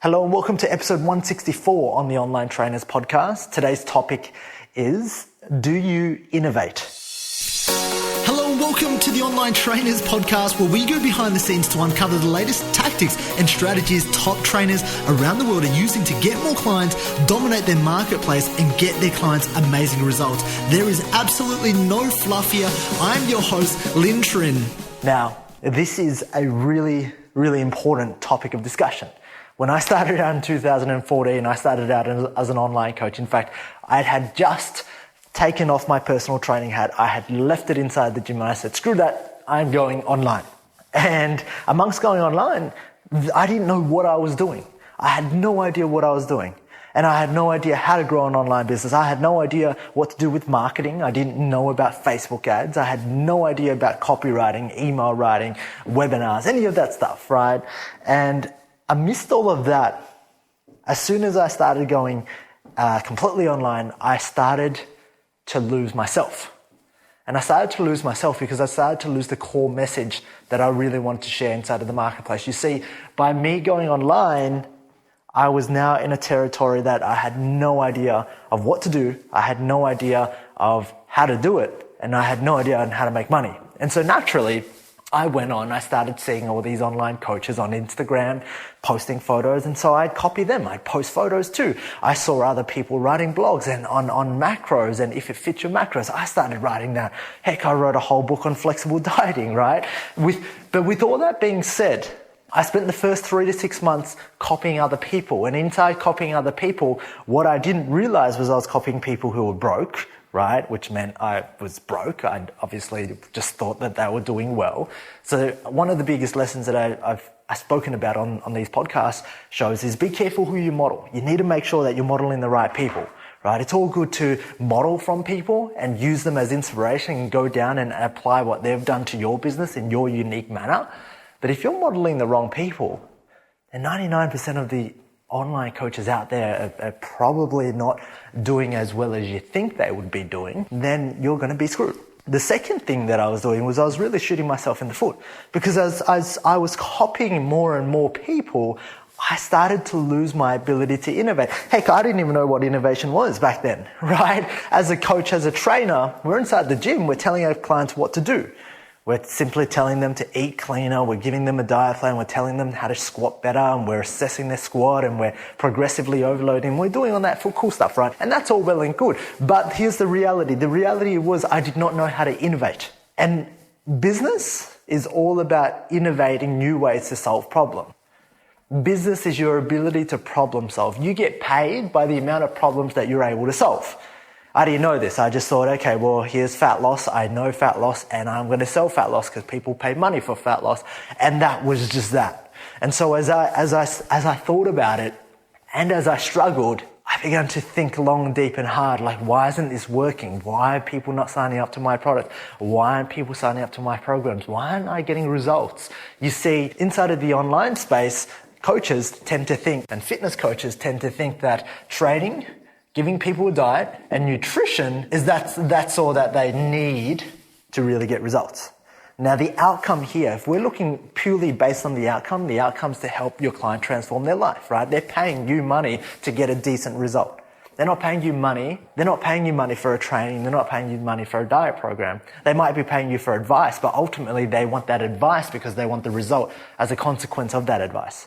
Hello and welcome to episode 164 on the Online Trainers podcast. Today's topic is, do you innovate? Hello and welcome to the Online Trainers podcast, where we go behind the scenes to uncover the latest tactics and strategies top trainers around the world are using to get more clients, dominate their marketplace, and get their clients amazing results. There is absolutely no fluff here. I'm your host, Lynn Trin. Now, this is a really important topic of discussion. When I started out in 2014, I started out as an online coach. In fact, I had just taken off my personal training hat. I had left it inside the gym and I said, screw that, I'm going online. And amongst going online, I didn't know what I was doing. I had no idea what I was doing. And I had no idea how to grow an online business. I had no idea what to do with marketing. I didn't know about Facebook ads. I had no idea about copywriting, email writing, webinars, any of that stuff, right? And amidst all of that, as soon as I started going completely online, I started to lose myself. And I started to lose myself because I started to lose the core message that I really wanted to share inside of the marketplace. You see, by me going online, I was now in a territory that I had no idea of what to do. I had no idea of how to do it. And I had no idea on how to make money. And so naturally, I started seeing all these online coaches on Instagram posting photos, and so I'd copy them. I'd post photos too. I saw other people writing blogs and on macros, and if it fits your macros, I started writing that. Heck, I wrote a whole book on flexible dieting, right? But with all that being said, I spent the first 3 to 6 months copying other people, and inside copying other people, what I didn't realize was I was copying people who were broke, right? Which meant I was broke. I obviously just thought that they were doing well. So one of the biggest lessons that I've spoken about on these podcast shows is be careful who you model. You need to make sure that you're modeling the right people, right? It's all good to model from people and use them as inspiration and go down and apply what they've done to your business in your unique manner. But if you're modeling the wrong people, then 99% of the online coaches out there are probably not doing as well as you think they would be doing, then you're going to be screwed. The second thing that I was doing was I was really shooting myself in the foot, because as I was copying more and more people, I started to lose my ability to innovate. Heck, I didn't even know what innovation was back then, right? As a coach, as a trainer, we're inside the gym, we're telling our clients what to do. We're simply telling them to eat cleaner, we're giving them a diet plan, we're telling them how to squat better, and we're assessing their squat, and we're progressively overloading. We're doing all that for cool stuff, right? And that's all well and good. But here's the reality. The reality was I did not know how to innovate. And business is all about innovating new ways to solve problems. Business is your ability to problem solve. You get paid by the amount of problems that you're able to solve. I didn't know this. I just thought, okay, well, here's fat loss. I know fat loss, and I'm going to sell fat loss because people pay money for fat loss. And that was just that. And so as I thought about it, and as I struggled, I began to think long, deep, and hard. Like, why isn't this working? Why are people not signing up to my product? Why aren't people signing up to my programs? Why aren't I getting results? You see, inside of the online space, coaches tend to think, and fitness coaches tend to think that training, giving people a diet, and nutrition that's all that they need to really get results. Now, the outcome here, if we're looking purely based on the outcome's to help your client transform their life, right? They're paying you money to get a decent result. They're not paying you money for a training. They're not paying you money for a diet program. They might be paying you for advice, but ultimately they want that advice because they want the result as a consequence of that advice.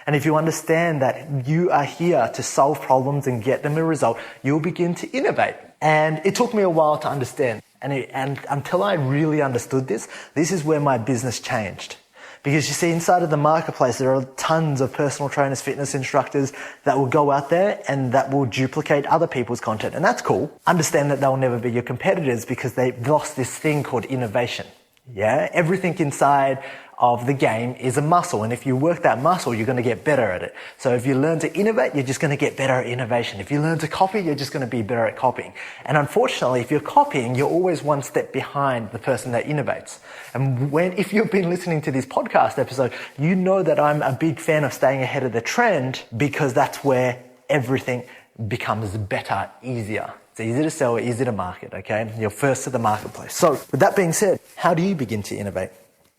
And if you understand that you are here to solve problems and get them a result, you'll begin to innovate. And it took me a while to understand. And until I really understood this is where my business changed. Because you see, inside of the marketplace, there are tons of personal trainers, fitness instructors that will go out there and that will duplicate other people's content. And that's cool. Understand that they'll never be your competitors because they've lost this thing called innovation. Yeah, everything inside of the game is a muscle, and if you work that muscle, you're going to get better at it. So if you learn to innovate, you're just going to get better at innovation. If you learn to copy, you're just going to be better at copying. And unfortunately, if you're copying, you're always one step behind the person that innovates. And if you've been listening to this podcast episode, you know that I'm a big fan of staying ahead of the trend, because that's where everything becomes better, easier. It's easy to sell, easy to market, okay? You're first to the marketplace. So with that being said, how do you begin to innovate?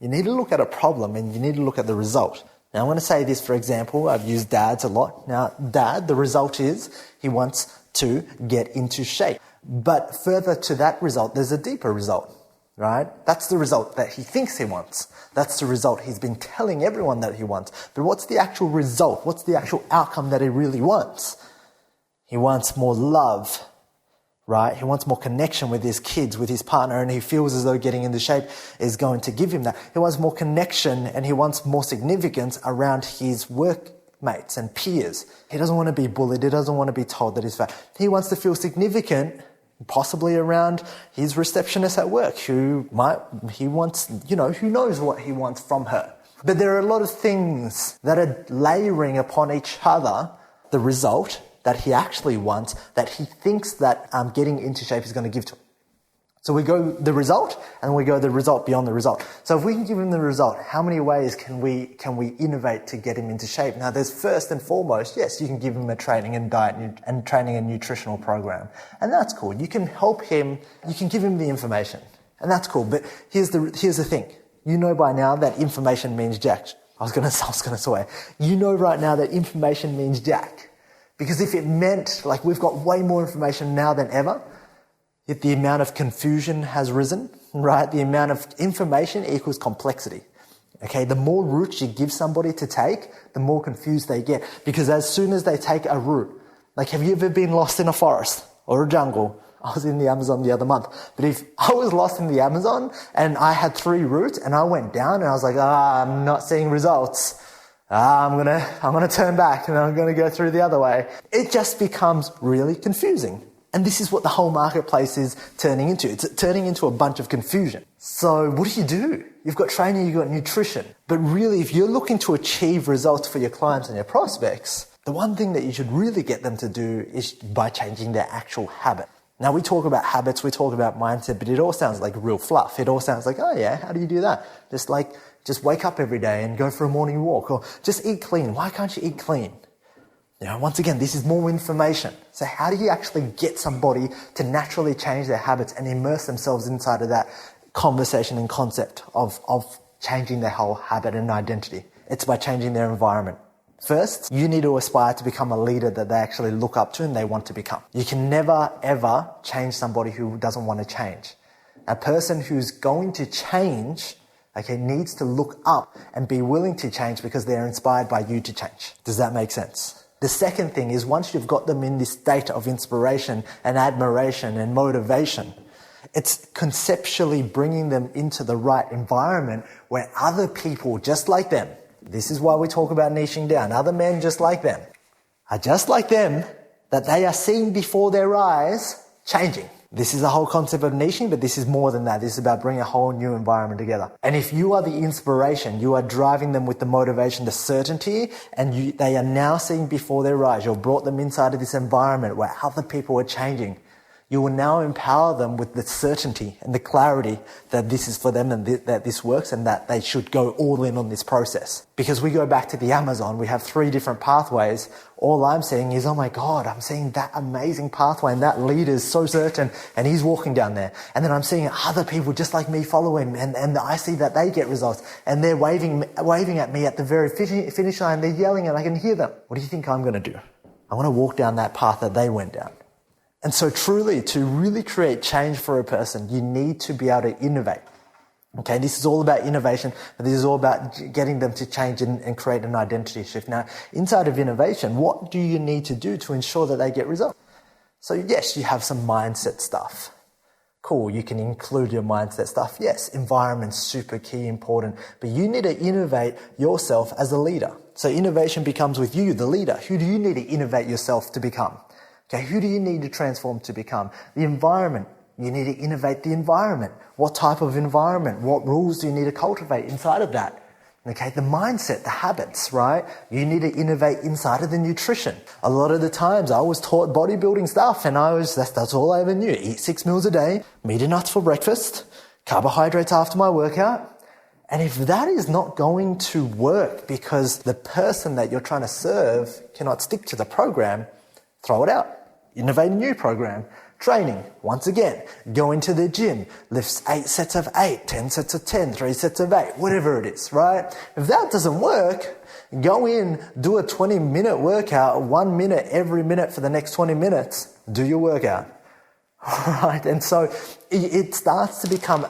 You need to look at a problem and you need to look at the result. Now I'm going to say this, for example, I've used dads a lot. Now dad, the result is he wants to get into shape. But further to that result, there's a deeper result, right? That's the result that he thinks he wants. That's the result he's been telling everyone that he wants. But what's the actual result? What's the actual outcome that he really wants? He wants more love, right? He wants more connection with his kids, with his partner, and he feels as though getting into shape is going to give him that. He wants more connection and he wants more significance around his workmates and peers. He doesn't want to be bullied. He doesn't want to be told that he's fat. He wants to feel significant, possibly around his receptionist at work, who knows what he wants from her. But there are a lot of things that are layering upon each other, the result that he actually wants, that he thinks that getting into shape is going to give to him. So we go the result, and we go the result beyond the result. So if we can give him the result, how many ways can we innovate to get him into shape? Now, there's first and foremost, yes, you can give him a training and diet and training and nutritional program, and that's cool. You can help him. You can give him the information, and that's cool. But here's the thing. You know by now that information means jack. I was gonna swear. You know right now that information means jack, because if it meant like we've got way more information now than ever. If the amount of confusion has risen, right? The amount of information equals complexity. Okay, the more routes you give somebody to take, the more confused they get. Because as soon as they take a route, like have you ever been lost in a forest or a jungle? I was in the Amazon the other month. But if I was lost in the Amazon and I had 3 routes and I went down and I was like, I'm not seeing results. I'm gonna turn back and I'm gonna go through the other way. It just becomes really confusing. And this is what the whole marketplace is turning into. It's turning into a bunch of confusion. So what do? You've got training, you've got nutrition. But really, if you're looking to achieve results for your clients and your prospects, the one thing that you should really get them to do is by changing their actual habit. Now, we talk about habits, we talk about mindset, but it all sounds like real fluff. It all sounds like, oh yeah, how do you do that? Just wake up every day and go for a morning walk, or just eat clean. Why can't you eat clean? Once again, this is more information. So how do you actually get somebody to naturally change their habits and immerse themselves inside of that conversation and concept of changing their whole habit and identity? It's by changing their environment. First, you need to aspire to become a leader that they actually look up to and they want to become. You can never, ever change somebody who doesn't want to change. A person who's going to change, needs to look up and be willing to change because they're inspired by you to change. Does that make sense? The second thing is once you've got them in this state of inspiration and admiration and motivation, it's conceptually bringing them into the right environment where other people just like them, this is why we talk about niching down, other men just like them, are just like them, that they are seeing before their eyes changing. This is the whole concept of niching, but this is more than that. This is about bringing a whole new environment together. And if you are the inspiration, you are driving them with the motivation, the certainty, and they are now seeing before their eyes. You've brought them inside of this environment where other people are changing. You will now empower them with the certainty and the clarity that this is for them and that this works and that they should go all in on this process. Because we go back to the Amazon, we have 3 different pathways. All I'm seeing is, oh my God, I'm seeing that amazing pathway and that leader is so certain and he's walking down there. And then I'm seeing other people just like me follow him and I see that they get results and they're waving at me at the very finish line. They're yelling and I can hear them. What do you think I'm going to do? I want to walk down that path that they went down. And so truly, to really create change for a person, you need to be able to innovate. Okay, this is all about innovation, but this is all about getting them to change and create an identity shift. Now, inside of innovation, what do you need to do to ensure that they get results? So yes, you have some mindset stuff. Cool, you can include your mindset stuff. Yes, environment's super key, important, but you need to innovate yourself as a leader. So innovation becomes with you, the leader. Who do you need to innovate yourself to become? Okay, who do you need to transform to become? The environment. You need to innovate the environment. What type of environment? What rules do you need to cultivate inside of that? Okay, the mindset, the habits, right? You need to innovate inside of the nutrition. A lot of the times I was taught bodybuilding stuff and that's all I ever knew. Eat 6 meals a day, meat and nuts for breakfast, carbohydrates after my workout. And if that is not going to work because the person that you're trying to serve cannot stick to the program, throw it out. Innovate a new program. Training, once again, go into the gym, lifts 8 sets of 8, 10 sets of 10, 3 sets of 8, whatever it is, right? If that doesn't work, Go in, do a 20-minute workout, 1 minute every minute for the next 20 minutes. Do your workout. Right? And so it starts to become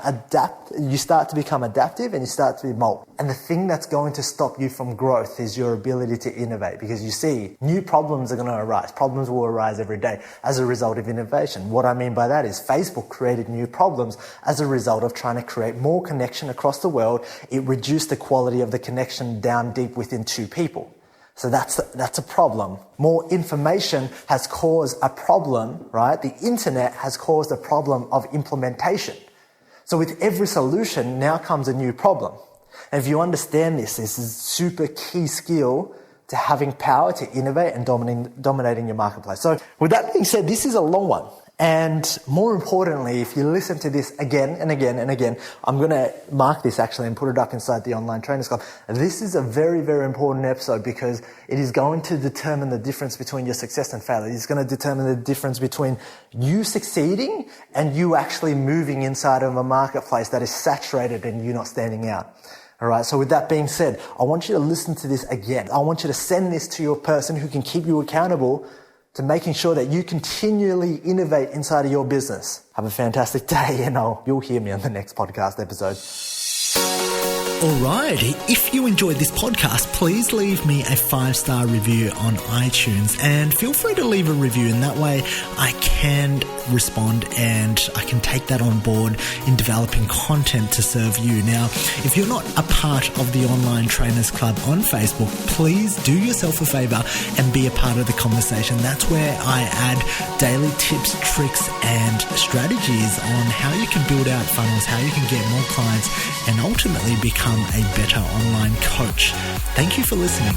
you start to become adaptive and you start to be mold. And the thing that's going to stop you from growth is your ability to innovate, because you see, new problems are going to arise. Problems will arise every day as a result of innovation. What I mean by that is Facebook created new problems as a result of trying to create more connection across the world. It reduced the quality of the connection down deep within two people. So that's a problem. More information has caused a problem, right? The internet has caused a problem of implementation. So with every solution now comes a new problem. And if you understand this is a super key skill to having power to innovate and dominating your marketplace. So with that being said, this is a long one. And more importantly, if you listen to this again and again and again, I'm going to mark this actually and put it up inside the Online Trainers Club. This is a very, very important episode because it is going to determine the difference between your success and failure. It's going to determine the difference between you succeeding and you actually moving inside of a marketplace that is saturated and you not standing out. All right. So with that being said, I want you to listen to this again. I want you to send this to your person who can keep you accountable to making sure that you continually innovate inside of your business. Have a fantastic day, and you'll hear me on the next podcast episode. Alright, if you enjoyed this podcast, please leave me a 5-star review on iTunes, and feel free to leave a review, and that way I can respond and I can take that on board in developing content to serve you. Now, if you're not a part of the Online Trainers Club on Facebook, please do yourself a favor and be a part of the conversation. That's where I add daily tips, tricks and strategies on how you can build out funnels, how you can get more clients and ultimately become a better online coach. Thank you for listening.